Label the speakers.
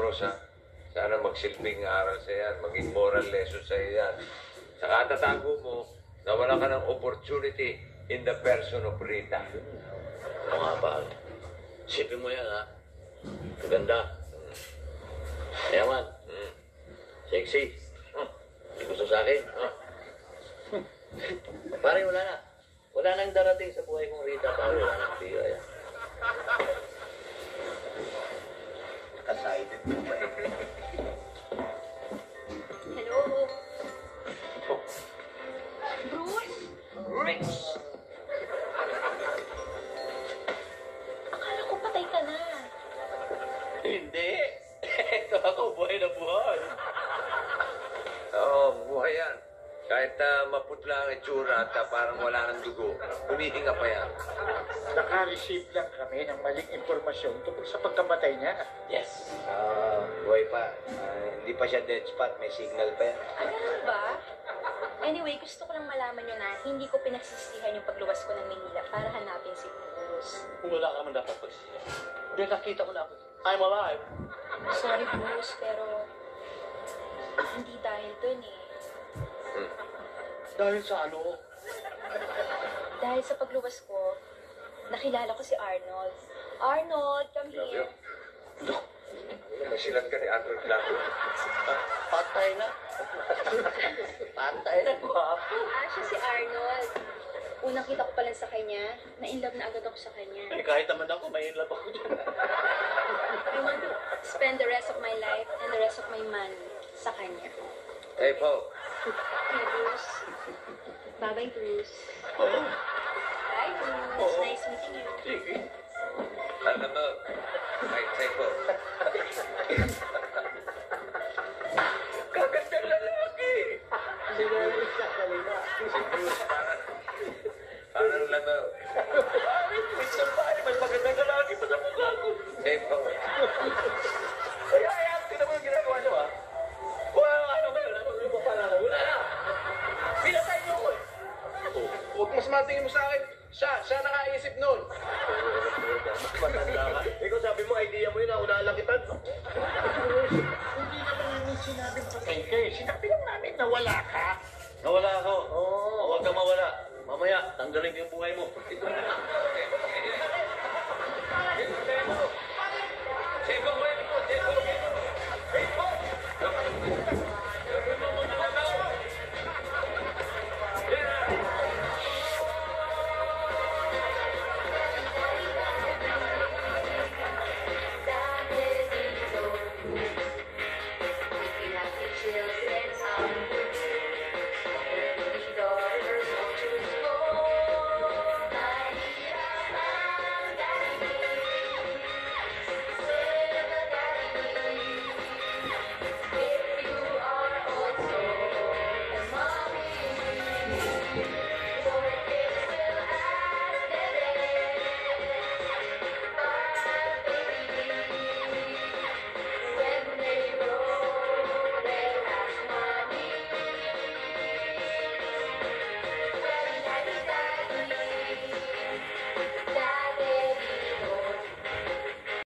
Speaker 1: Rosa. Sana magsilbing aral sa yan, maging moral lesson sa yan. Saka tatago mo, nawala ka ng opportunity in the person of Rita.
Speaker 2: Oo nga, pal. Isipin mo yan, ha? Maganda. Mayaman. Sexy. Hindi gusto sa akin. Pare, wala na. Wala nang darating sa buhay kong Rita, pare. Wala nang tiyo, yan.
Speaker 3: Excited mo ba eh?
Speaker 4: Hello? Bruce?
Speaker 1: Rex!
Speaker 4: Akala ko patay ka na.
Speaker 2: Hindi. Ito ako, buhay na buhay.
Speaker 1: Oo, buhay yan. Kahit maputla ang itsura at parang wala ng dugo, humihinga pa yan.
Speaker 3: Naka-receive lang kami ng maling impormasyon tungkol sa pagkamatay niya.
Speaker 2: Yes.
Speaker 5: Buhay pa. Hindi pa siya dead spot. May signal pa yan.
Speaker 4: Ganun ba? Anyway, gusto ko lang malaman nyo na hindi ko pinagsisihan yung pagluwas ko ng Manila para hanapin si Bruce.
Speaker 2: Kung wala ka naman dapat pagsiya. Hindi, nakita ko na ako. I'm alive.
Speaker 4: Sorry, Bruce, pero hindi dahil dun eh.
Speaker 2: Dahil sa ano?
Speaker 4: Dahil sa pagluwas ko, nakilala ko si Arnold. Arnold, come here.
Speaker 1: Nasilat ka ni Arnold Clavo.
Speaker 2: Patay na. Patay na, guwapo.
Speaker 4: Siya si Arnold. Unang kita ko pa lang sa kanya, na-inlove na agad ako sa kanya.
Speaker 2: Eh, kahit naman ako, may love ako dyan.
Speaker 4: I want to spend the rest of my life and the rest of my money sa kanya.
Speaker 1: Hey, Paul.
Speaker 4: Hey, Bruce. Bye-bye, Bruce.
Speaker 2: Oo.
Speaker 4: Bye, Bruce. Nice meeting you.
Speaker 2: Sige.
Speaker 1: Alam mo, ay, say po.
Speaker 2: Kagandang lalaki.
Speaker 3: Sinalis ka kanina.
Speaker 1: Parang lamaw.
Speaker 2: Bakit? May sampari, mas magandang lalaki pa sa mukha ko.
Speaker 1: Say po.
Speaker 2: Kaya, tingnan mo yung ginagawa niyo, ha? Wala na, ano kayo? Ano pa pala? Wala na. Pinatay niyo ko, eh.
Speaker 5: Huwag mas matingin mo sa akin. Siya nakaisip nun.
Speaker 2: Matanda ka. Ikaw sabi mo, idea mo yun, ako nalakitan.
Speaker 3: Hindi naman namin sinabing patay ka eh. Sinabi lang namin na wala ka.
Speaker 2: Nawala ako. Oo. Huwag kang mawala. Mamaya, tanggalin ko yung buhay mo.
Speaker 1: Say po, say po, say po. Say po.
Speaker 4: If you are also a mommy.